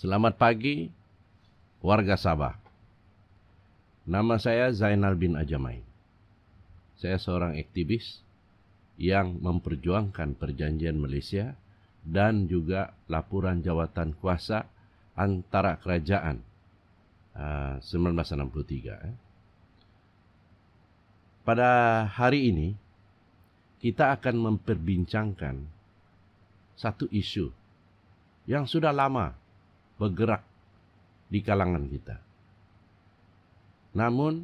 Selamat pagi, warga Sabah. Nama saya Zainal bin Ajamai. Saya seorang aktivis yang memperjuangkan perjanjian Malaysia dan juga laporan jawatan kuasa antara kerajaan 1963. Pada hari ini, kita akan memperbincangkan satu isu yang sudah lama bergerak di kalangan kita. Namun,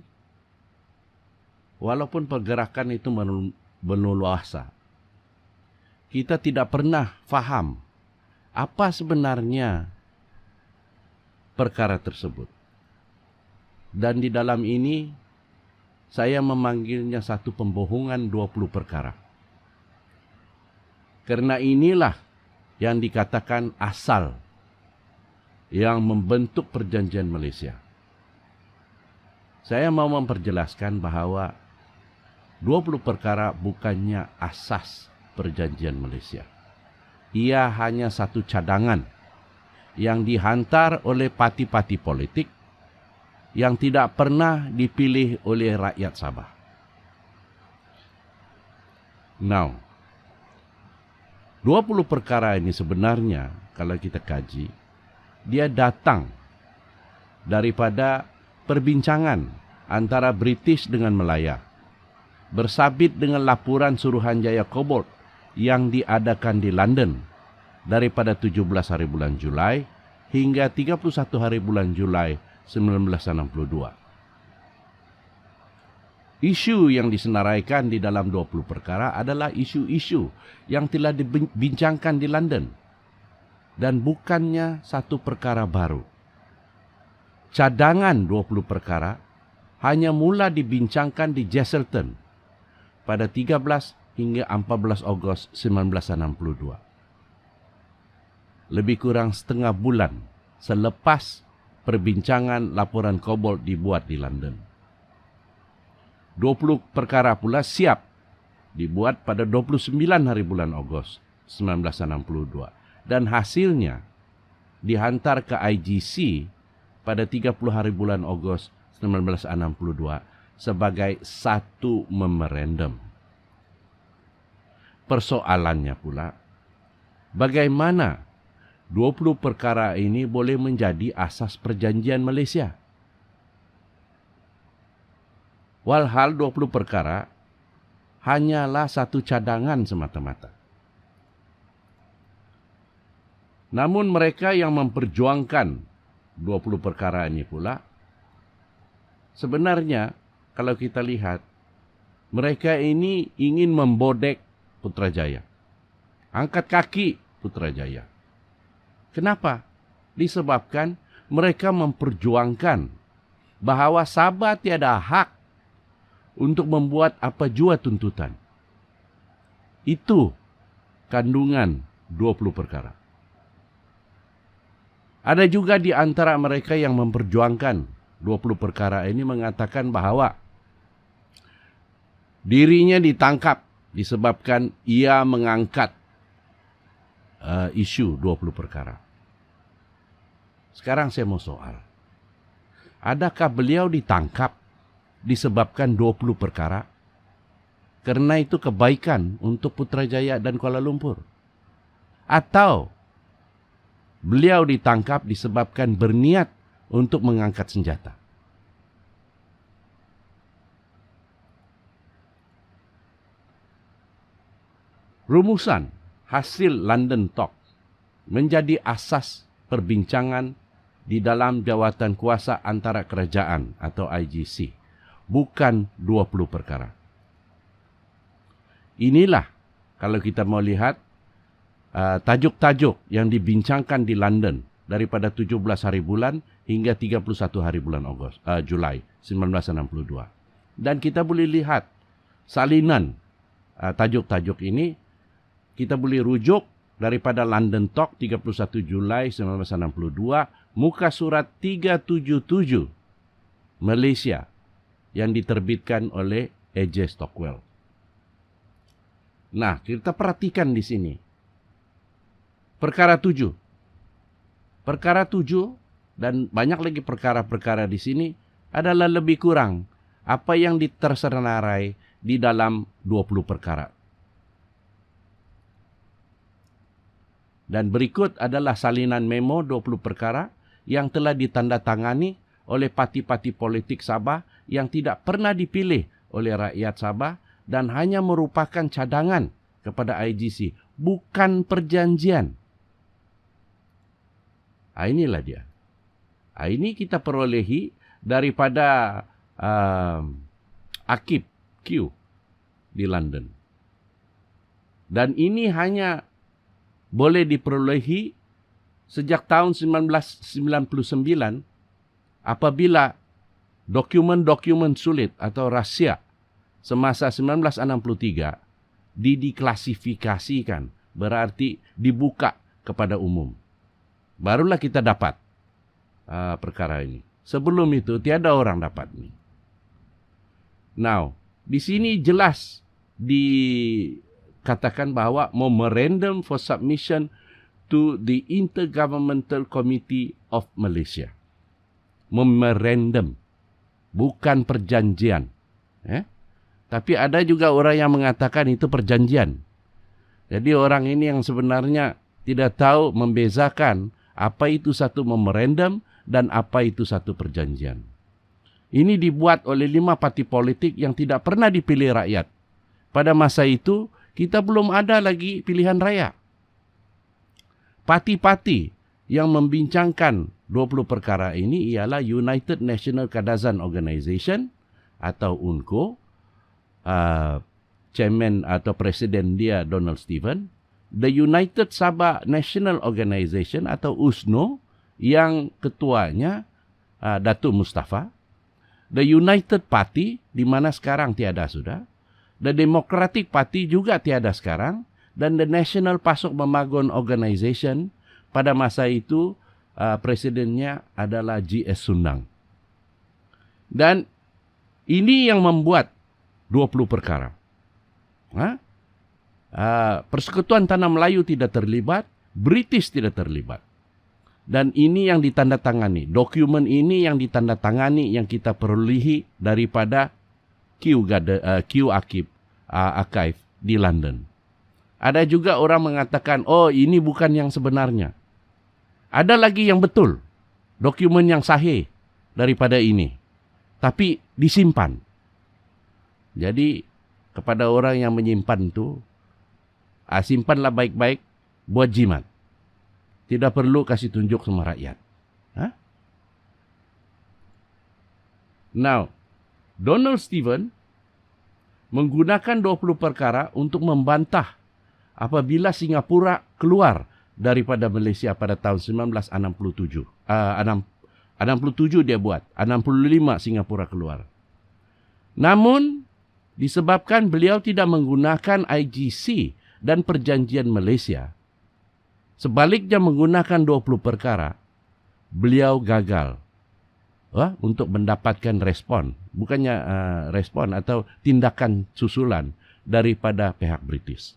walaupun pergerakan itu berleluasa, kita tidak pernah faham apa sebenarnya perkara tersebut. Dan di dalam ini, saya memanggilnya satu pembohongan 20 perkara. Karena inilah yang dikatakan asal yang membentuk perjanjian Malaysia. Saya mau memperjelaskan bahawa 20 perkara bukannya asas perjanjian Malaysia. Ia hanya satu cadangan yang dihantar oleh parti-parti politik yang tidak pernah dipilih oleh rakyat Sabah. Now, 20 perkara ini sebenarnya kalau kita kaji, dia datang daripada perbincangan antara British dengan Melaya, bersabit dengan laporan Suruhanjaya Cobalt yang diadakan di London daripada 17 hari bulan Julai hingga 31 hari bulan Julai 1962. Isu yang disenaraikan di dalam 20 perkara adalah isu-isu yang telah dibincangkan di London dan bukannya satu perkara baru. Cadangan 20 perkara hanya mula dibincangkan di Jesselton pada 13 hingga 14 Ogos 1962. Lebih kurang setengah bulan selepas perbincangan laporan Cobalt dibuat di London. 20 perkara pula siap dibuat pada 29 hari bulan Ogos 1962 dan hasilnya dihantar ke IGC pada 30 hari bulan Ogos 1962 sebagai satu memorandum. Persoalannya pula, bagaimana 20 perkara ini boleh menjadi asas perjanjian Malaysia? Walhal 20 perkara hanyalah satu cadangan semata-mata. Namun mereka yang memperjuangkan 20 perkara ini pula, sebenarnya kalau kita lihat, mereka ini ingin membodek Putrajaya. Angkat kaki Putrajaya. Kenapa? Disebabkan mereka memperjuangkan bahawa Sabah tiada hak untuk membuat apa jua tuntutan. Itu kandungan 20 perkara. Ada juga di antara mereka yang memperjuangkan 20 perkara ini mengatakan bahawa dirinya ditangkap disebabkan ia mengangkat isu 20 perkara. Sekarang saya mau soal. Adakah beliau ditangkap disebabkan 20 perkara? Karena itu kebaikan untuk Putrajaya dan Kuala Lumpur. Atau beliau ditangkap disebabkan berniat untuk mengangkat senjata. Rumusan hasil London Talk menjadi asas perbincangan di dalam jawatan kuasa antara kerajaan atau IGC, bukan 20 perkara. Inilah kalau kita mau lihat tajuk-tajuk yang dibincangkan di London daripada 17 hari bulan hingga 31 hari bulan Julai 1962. Dan kita boleh lihat salinan tajuk-tajuk ini, kita boleh rujuk daripada London Talk 31 Julai 1962, muka surat 377 Malaysia yang diterbitkan oleh A.J. Stockwell. Nah, kita perhatikan di sini. Perkara 7. Perkara 7 dan banyak lagi perkara-perkara di sini adalah lebih kurang apa yang tersenarai di dalam 20 perkara. Dan berikut adalah salinan memo 20 perkara yang telah ditandatangani oleh parti-parti politik Sabah yang tidak pernah dipilih oleh rakyat Sabah dan hanya merupakan cadangan kepada IGC, bukan perjanjian. Inilah dia. Ini kita perolehi daripada Akib Q di London. Dan ini hanya boleh diperolehi sejak tahun 1999 apabila dokumen-dokumen sulit atau rahsia semasa 1963 diklasifikasikan, berarti dibuka kepada umum. Barulah kita dapat perkara ini. Sebelum itu tiada orang dapat ini. Now, di sini jelas dikatakan bahwa memorandum for submission to the Intergovernmental Committee of Malaysia. Memorandum, bukan perjanjian. Tapi ada juga orang yang mengatakan itu perjanjian. Jadi orang ini yang sebenarnya tidak tahu membezakan apa itu satu memorandum dan apa itu satu perjanjian. Ini dibuat oleh 5 parti politik yang tidak pernah dipilih rakyat. Pada masa itu, kita belum ada lagi pilihan raya. Parti-parti yang membincangkan 20 perkara ini ialah United National Kadazan Organisation atau UNCO, chairman atau presiden dia Donald Stephen, the United Sabah National Organisation atau USNO yang ketuanya Datuk Mustafa, the United Party di mana sekarang tiada sudah, the Democratic Party juga tiada sekarang, dan the National Pasok Memagon Organisation pada masa itu presidennya adalah G.S. Sundang. Dan ini yang membuat 20 perkara. Persekutuan Tanah Melayu tidak terlibat, British tidak terlibat. Dan ini yang ditandatangani, dokumen ini yang ditandatangani yang kita perolehi daripada Q Archive di London. Ada juga orang mengatakan, oh ini bukan yang sebenarnya. Ada lagi yang betul, dokumen yang sahih daripada ini. Tapi disimpan. Jadi kepada orang yang menyimpan itu, simpanlah baik-baik buat jimat. Tidak perlu kasih tunjuk sama rakyat. Now, Donald Stephen menggunakan 20 perkara untuk membantah apabila Singapura keluar daripada Malaysia pada tahun 1967. 67 dia buat, 65 Singapura keluar. Namun, disebabkan beliau tidak menggunakan IGC dan perjanjian Malaysia, sebaliknya menggunakan 20 perkara, beliau gagal untuk mendapatkan respon. Bukannya respon atau tindakan susulan daripada pihak British.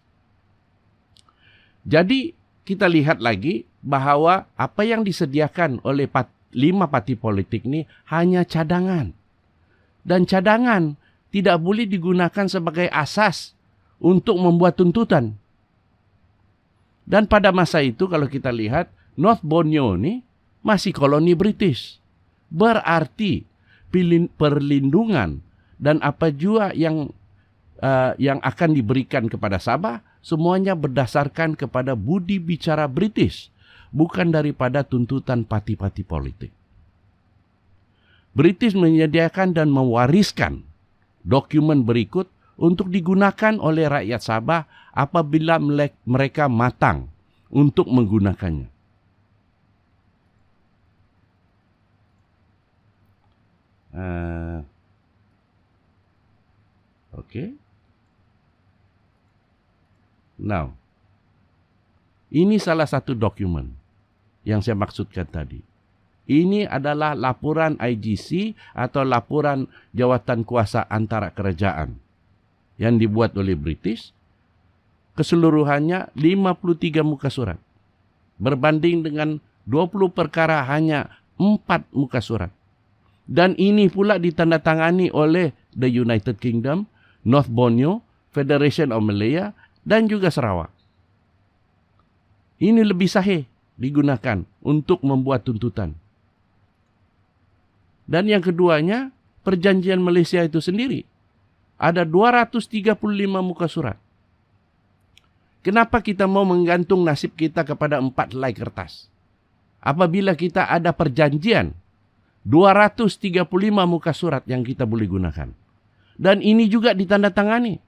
Jadi kita lihat lagi bahawa apa yang disediakan oleh 5 parti politik ini hanya cadangan. Dan cadangan tidak boleh digunakan sebagai asas untuk membuat tuntutan. Dan pada masa itu kalau kita lihat, North Borneo ini masih koloni British. Berarti perlindungan dan apa juga yang akan diberikan kepada Sabah, semuanya berdasarkan kepada budi bicara British, bukan daripada tuntutan parti-parti politik. British menyediakan dan mewariskan dokumen berikut untuk digunakan oleh rakyat Sabah apabila mereka matang untuk menggunakannya. Okay. Now, ini salah satu dokumen yang saya maksudkan tadi. Ini adalah laporan IGC atau laporan jawatan kuasa antara kerajaan yang dibuat oleh British. Keseluruhannya 53 muka surat. Berbanding dengan 20 perkara hanya 4 muka surat. Dan ini pula ditandatangani oleh the United Kingdom, North Borneo, Federation of Malaya dan juga Sarawak. Ini lebih sahih digunakan untuk membuat tuntutan. Dan yang keduanya, perjanjian Malaysia itu sendiri. Ada 235 muka surat. Kenapa kita mau menggantung nasib kita kepada 4 helai kertas? Apabila kita ada perjanjian, 235 muka surat yang kita boleh gunakan. Dan ini juga ditandatangani.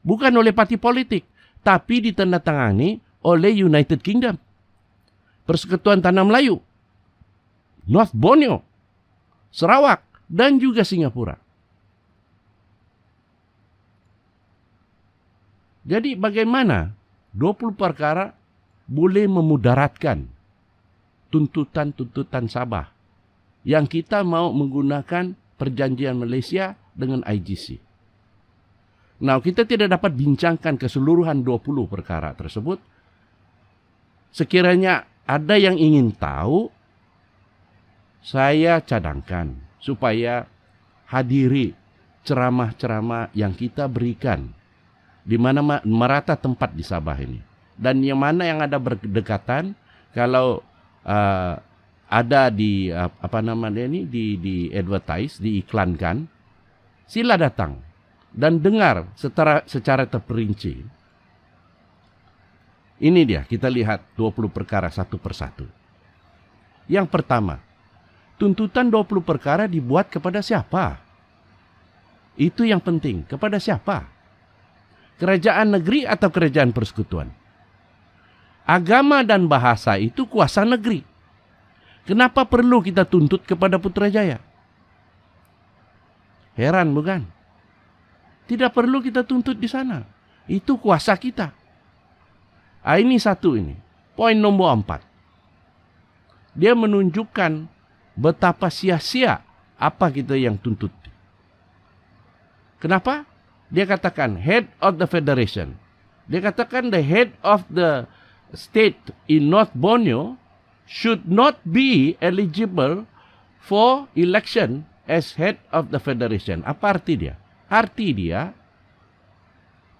Bukan oleh parti politik, tapi ditandatangani oleh United Kingdom, Persekutuan Tanah Melayu, North Borneo, Sarawak, dan juga Singapura. Jadi bagaimana 20 perkara boleh memudaratkan tuntutan-tuntutan Sabah yang kita mau menggunakan perjanjian Malaysia dengan IGC. Nah, kita tidak dapat bincangkan keseluruhan 20 perkara tersebut. Sekiranya ada yang ingin tahu, saya cadangkan supaya hadiri ceramah-ceramah yang kita berikan di mana merata tempat di Sabah ini. Dan yang mana yang ada berdekatan, kalau ada di di advertise, diiklankan, sila datang dan dengar secara terperinci. Ini dia, kita lihat 20 perkara satu persatu. Yang pertama, tuntutan 20 perkara dibuat kepada siapa? Itu yang penting, kepada siapa? Kerajaan negeri atau kerajaan persekutuan? Agama dan bahasa itu kuasa negeri. Kenapa perlu kita tuntut kepada Putrajaya? Heran bukan? Tidak perlu kita tuntut di sana. Itu kuasa kita. Ini satu ini. Poin nombor 4. Dia menunjukkan betapa sia-sia apa kita yang tuntut. Kenapa? Dia katakan head of the federation. Dia katakan the head of the state in North Borneo should not be eligible for election as head of the federation. Apa arti dia? Arti dia,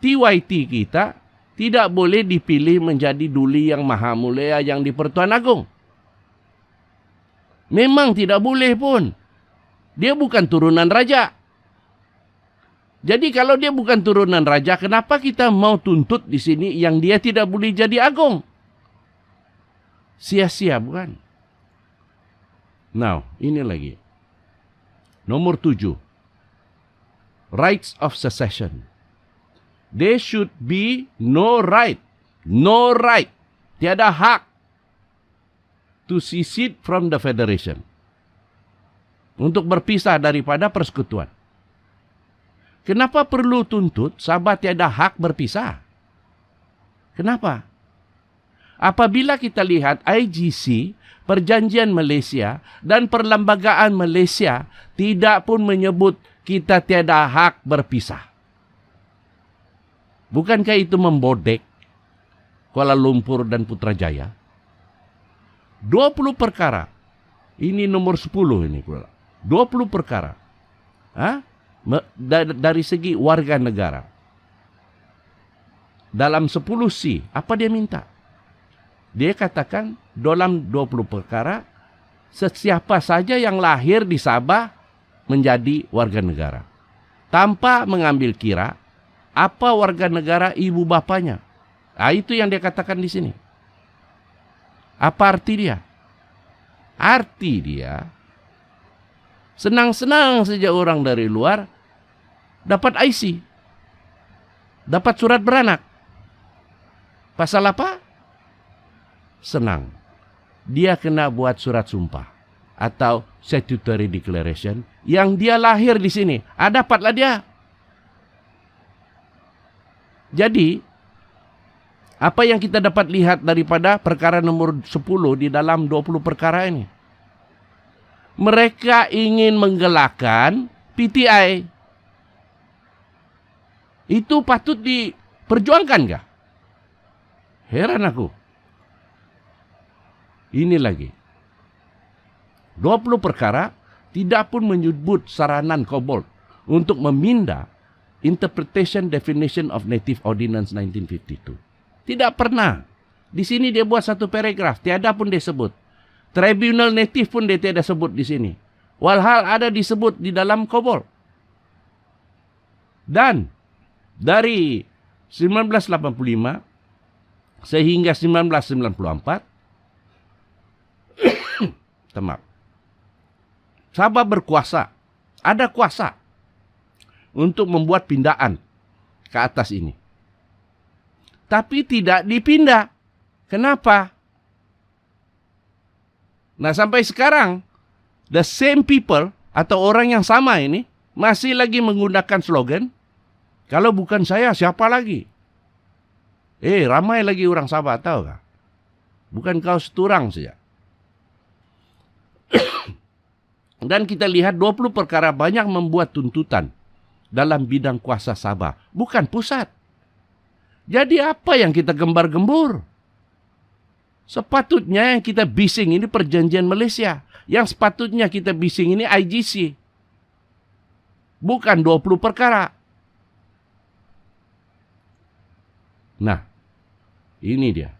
TYT kita tidak boleh dipilih menjadi duli yang maha mulia yang di Pertuan Agong. Memang tidak boleh pun. Dia bukan turunan raja. Jadi kalau dia bukan turunan raja, kenapa kita mau tuntut di sini yang dia tidak boleh jadi agung? Sia-sia bukan? Now, ini lagi. Nomor 7. Rights of secession. There should be no right. No right. Tiada hak to secede from the federation. Untuk berpisah daripada persekutuan. Kenapa perlu tuntut Sabah tiada hak berpisah? Kenapa? Apabila kita lihat IGC, Perjanjian Malaysia dan Perlembagaan Malaysia tidak pun menyebut kita tiada hak berpisah. Bukankah itu membodek Kuala Lumpur dan Putrajaya? 20 perkara. Ini nomor 10 ini pula. 20 perkara. Dari segi warga negara. Dalam 10C, apa dia minta? Dia katakan dalam 20 perkara, sesiapa saja yang lahir di Sabah menjadi warga negara. Tanpa mengambil kira apa warga negara ibu bapanya. Itu yang dia katakan di sini. Apa arti dia? Arti dia, senang-senang saja orang dari luar dapat IC, dapat surat beranak. Pasal apa? Senang. Dia kena buat surat sumpah atau statutory declaration yang dia lahir di sini. Dapatlah dia. Jadi, apa yang kita dapat lihat daripada perkara nomor 10 di dalam 20 perkara ini? Mereka ingin menggelakkan PTI. Itu patut diperjuangkan kah? Heran aku. Ini lagi. 20 perkara tidak pun menyebut saranan Cobalt untuk memindah Interpretation Definition of Native Ordinance 1952. Tidak pernah. Di sini dia buat satu paragraf, tiada pun dia sebut. Tribunal Native pun dia tiada sebut di sini. Walhal ada disebut di dalam Cobalt. Dan dari 1985 sehingga 1994, maaf, Sabah berkuasa, ada kuasa untuk membuat pindaan ke atas ini. Tapi tidak dipindah. Kenapa? Nah, sampai sekarang, the same people atau orang yang sama ini masih lagi menggunakan slogan, kalau bukan saya, siapa lagi? Ramai lagi orang Sabah, tahu kah? Bukan kau seturang saja. Dan kita lihat 20 perkara banyak membuat tuntutan dalam bidang kuasa Sabah, bukan pusat. Jadi apa yang kita gembar-gembur? Sepatutnya yang kita bising ini perjanjian Malaysia. Yang sepatutnya kita bising ini IGC. Bukan 20 perkara. Nah, ini dia.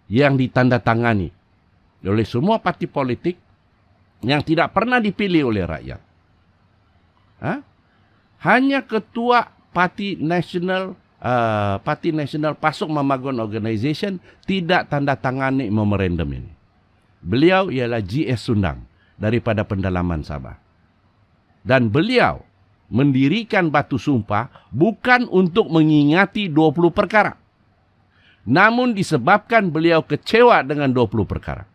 Yang ditandatangani oleh semua parti politik yang tidak pernah dipilih oleh rakyat. Hanya ketua Parti Nasional Pasok Mamagon Organisation tidak tanda tangani memorandum ini. Beliau ialah G.S. Sundang daripada Pendalaman Sabah. Dan beliau mendirikan batu sumpah bukan untuk mengingati 20 perkara. Namun disebabkan beliau kecewa dengan 20 perkara.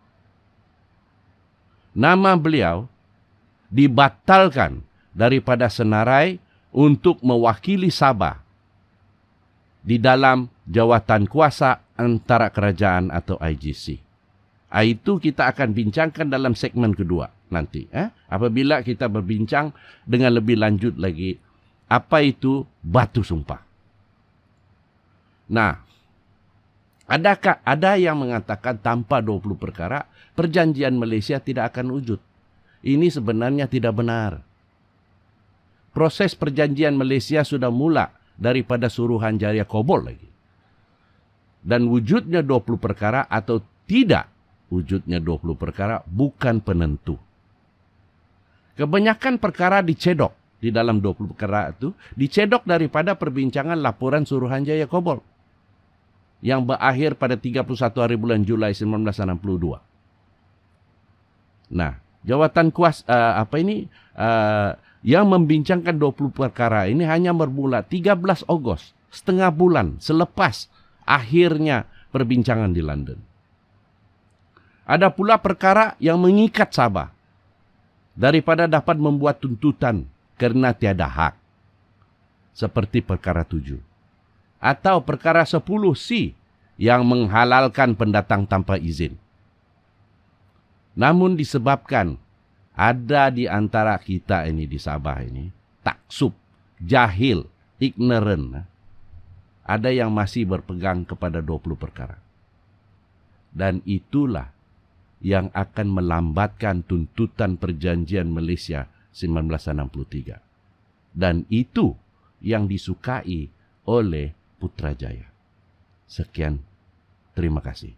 Nama beliau dibatalkan daripada senarai untuk mewakili Sabah di dalam jawatan kuasa antara kerajaan atau IGC. Itu kita akan bincangkan dalam segmen kedua nanti. Apabila kita berbincang dengan lebih lanjut lagi, apa itu batu sumpah. Nah, ada yang mengatakan tanpa 20 perkara, perjanjian Malaysia tidak akan wujud. Ini sebenarnya tidak benar. Proses perjanjian Malaysia sudah mula daripada Suruhanjaya Cobalt lagi. Dan wujudnya 20 perkara atau tidak wujudnya 20 perkara bukan penentu. Kebanyakan perkara dicedok di dalam 20 perkara itu, dicedok daripada perbincangan laporan Suruhanjaya Cobalt yang berakhir pada 31 hari bulan Julai 1962. Nah, jawatan kuasa yang membincangkan 20 perkara ini hanya bermula 13 Ogos, setengah bulan selepas akhirnya perbincangan di London. Ada pula perkara yang mengikat Sabah daripada dapat membuat tuntutan kerana tiada hak. Seperti perkara 7. Atau perkara 10C yang menghalalkan pendatang tanpa izin. Namun disebabkan ada di antara kita ini di Sabah ini taksub, jahil, ignorant. Ada yang masih berpegang kepada 20 perkara. Dan itulah yang akan melambatkan tuntutan perjanjian Malaysia 1963. Dan itu yang disukai oleh Putrajaya. Sekian, terima kasih.